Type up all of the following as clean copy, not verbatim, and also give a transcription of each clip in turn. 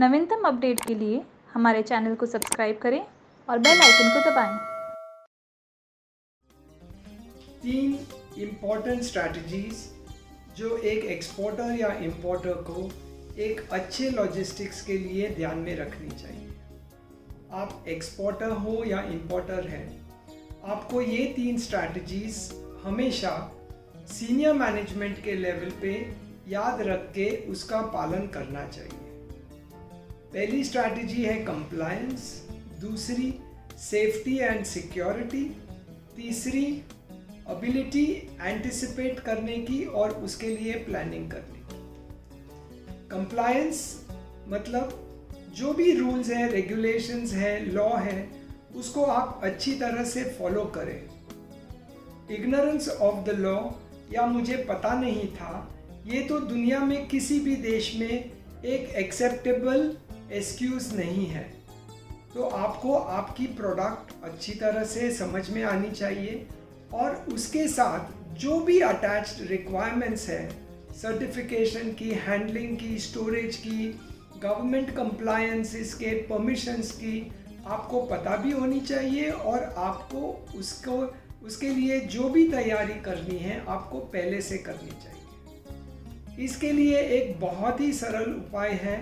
नवीनतम अपडेट के लिए हमारे चैनल को सब्सक्राइब करें और बेल आइकन को दबाएं। 3 इम्पॉर्टेंट स्ट्रैटेजीज जो एक एक्सपोर्टर या इंपोर्टर को एक अच्छे लॉजिस्टिक्स के लिए ध्यान में रखनी चाहिए। आप एक्सपोर्टर हो या इंपोर्टर हैं, आपको ये 3 स्ट्रैटेजीज हमेशा सीनियर मैनेजमेंट के लेवल पे याद रख के उसका पालन करना चाहिए। पहली स्ट्रैटेजी है कंप्लायंस, दूसरी सेफ्टी एंड सिक्योरिटी, तीसरी एबिलिटी एंटिसिपेट करने की और उसके लिए प्लानिंग करने की। कंप्लायंस मतलब जो भी रूल्स है, रेगुलेशंस है, लॉ है, उसको आप अच्छी तरह से फॉलो करें। इग्नोरेंस ऑफ द लॉ या मुझे पता नहीं था, ये तो दुनिया में किसी भी देश में एक एक्सेप्टेबल एक्सक्यूज नहीं है। तो आपको आपकी प्रोडक्ट अच्छी तरह से समझ में आनी चाहिए और उसके साथ जो भी अटैच्ड रिक्वायरमेंट्स है, सर्टिफिकेशन की, हैंडलिंग की, स्टोरेज की, गवर्नमेंट कंप्लायंसेस के, परमिशंस की, आपको पता भी होनी चाहिए और आपको उसके लिए जो भी तैयारी करनी है आपको पहले से करनी चाहिए। इसके लिए एक बहुत ही सरल उपाय है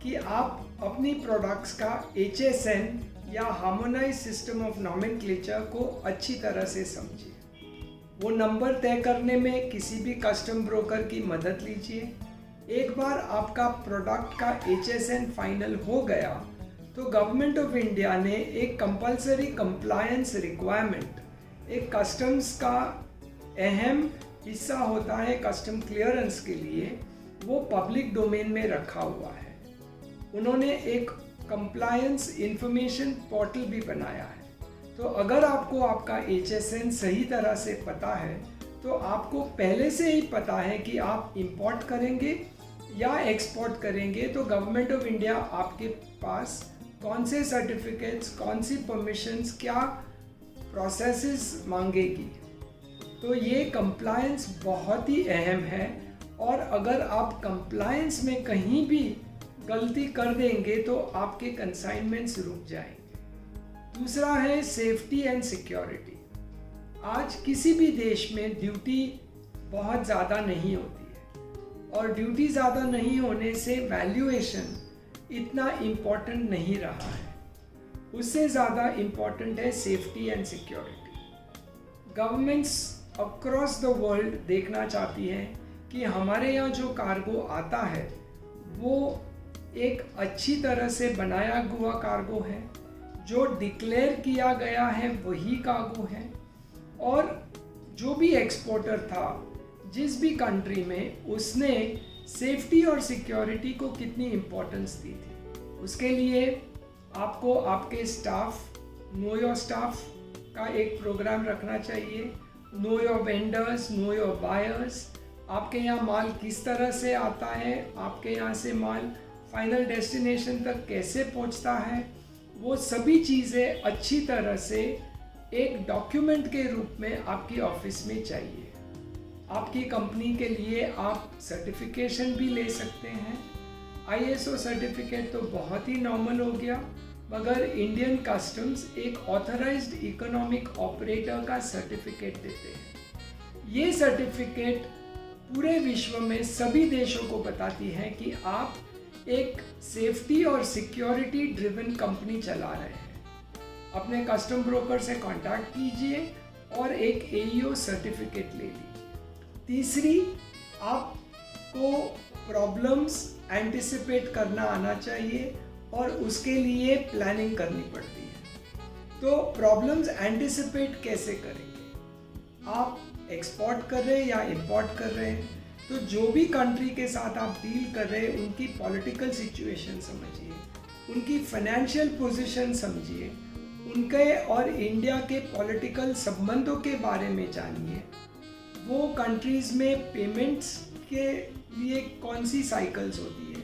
कि आप अपनी प्रोडक्ट्स का HSN या हार्मोनाइज सिस्टम ऑफ नॉमेनक्लेचर को अच्छी तरह से समझिए। वो नंबर तय करने में किसी भी कस्टम ब्रोकर की मदद लीजिए। एक बार आपका प्रोडक्ट का HSN फाइनल हो गया तो गवर्नमेंट ऑफ इंडिया ने एक कंपलसरी कंप्लायंस रिक्वायरमेंट, एक कस्टम्स का अहम हिस्सा होता है कस्टम क्लियरेंस के लिए, वो पब्लिक डोमेन में रखा हुआ है। उन्होंने एक कंप्लायंस इंफॉर्मेशन पोर्टल भी बनाया है। तो अगर आपको आपका HSN सही तरह से पता है तो आपको पहले से ही पता है कि आप इंपोर्ट करेंगे या एक्सपोर्ट करेंगे तो गवर्नमेंट ऑफ इंडिया आपके पास कौन से सर्टिफिकेट्स, कौन सी परमिशंस, क्या प्रोसेसेस मांगेगी। तो ये कंप्लायंस बहुत ही अहम है और अगर आप कंप्लायंस में कहीं भी गलती कर देंगे तो आपके कंसाइनमेंट्स रुक जाएंगे। दूसरा है सेफ्टी एंड सिक्योरिटी। आज किसी भी देश में ड्यूटी बहुत ज़्यादा नहीं होती है और ड्यूटी ज़्यादा नहीं होने से वैल्यूएशन इतना इम्पोर्टेंट नहीं रहा है। उससे ज़्यादा इम्पोर्टेंट है safety and security. Governments across the world देखना चाहती हैं कि हमारे यहाँ जो कार्गो आता है वो एक अच्छी तरह से बनाया हुआ कार्गो है, जो डिक्लेयर किया गया है वही कार्गो है, और जो भी एक्सपोर्टर था जिस भी कंट्री में, उसने सेफ्टी और सिक्योरिटी को कितनी इम्पोर्टेंस दी थी। उसके लिए आपको आपके स्टाफ, नो योर स्टाफ का एक प्रोग्राम रखना चाहिए। Know your vendors, know your buyers, आपके यहाँ माल किस तरह से आता है, आपके यहाँ से माल फाइनल डेस्टिनेशन तक कैसे पहुँचता है, वो सभी चीज़ें अच्छी तरह से एक डॉक्यूमेंट के रूप में आपकी ऑफिस में चाहिए। आपकी कंपनी के लिए आप सर्टिफिकेशन भी ले सकते हैं। ISO सर्टिफिकेट तो बहुत ही नॉर्मल हो गया, मगर इंडियन कस्टम्स एक ऑथराइज्ड इकोनॉमिक ऑपरेटर का सर्टिफिकेट देते हैं। ये सर्टिफिकेट पूरे विश्व में सभी देशों को बताती है कि आप एक सेफ्टी और सिक्योरिटी ड्रिवन कंपनी चला रहे हैं। अपने कस्टम ब्रोकर से कांटेक्ट कीजिए और एक AEO सर्टिफिकेट ले लीजिए। तीसरी, आपको प्रॉब्लम्स एंटिसिपेट करना आना चाहिए और उसके लिए प्लानिंग करनी पड़ती है। तो प्रॉब्लम्स एंटिसिपेट कैसे करेंगे? आप एक्सपोर्ट कर रहे हैं या इंपोर्ट कर रहे हैं, तो जो भी कंट्री के साथ आप डील कर रहे हैं उनकी पॉलिटिकल सिचुएशन समझिए, उनकी फाइनेंशियल पोजीशन समझिए, उनके और इंडिया के पॉलिटिकल संबंधों के बारे में जानिए। वो कंट्रीज़ में पेमेंट्स के लिए कौन सी साइकिल्स होती है,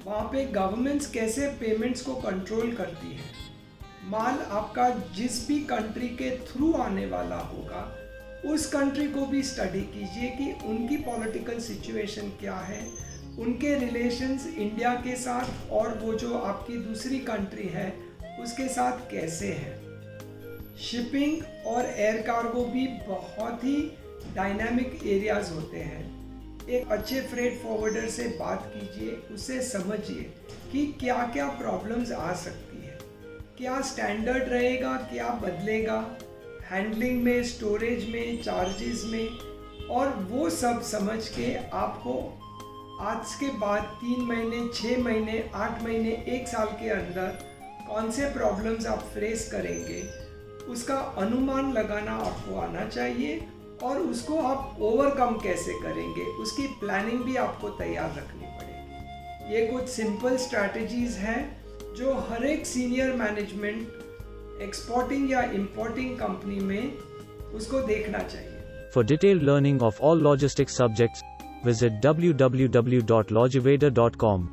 वहाँ पे गवर्नमेंट्स कैसे पेमेंट्स को कंट्रोल करती है। माल आपका जिस भी कंट्री के थ्रू आने वाला होगा उस कंट्री को भी स्टडी कीजिए कि उनकी पॉलिटिकल सिचुएशन क्या है, उनके रिलेशंस इंडिया के साथ और वो जो आपकी दूसरी कंट्री है उसके साथ कैसे हैं। शिपिंग और एयर कार्गो भी बहुत ही डायनामिक एरियाज होते हैं। एक अच्छे फ्रेट फॉरवर्डर से बात कीजिए, उससे समझिए कि क्या क्या प्रॉब्लम्स आ सकती है, क्या स्टैंडर्ड रहेगा, क्या बदलेगा हैंडलिंग में, स्टोरेज में, चार्जेस में, और वो सब समझ के आपको आज के बाद 3 महीने, 6 महीने, 8 महीने, 1 साल के अंदर कौन से प्रॉब्लम्स आप फेस करेंगे उसका अनुमान लगाना आपको आना चाहिए, और उसको आप ओवरकम कैसे करेंगे उसकी प्लानिंग भी आपको तैयार रखनी पड़ेगी। ये कुछ सिंपल स्ट्रैटेजीज हैं जो हर एक सीनियर मैनेजमेंट एक्सपोर्टिंग या इंपोर्टिंग कंपनी में उसको देखना चाहिए। For detailed learning of all logistics subjects, visit www.logiveda.com.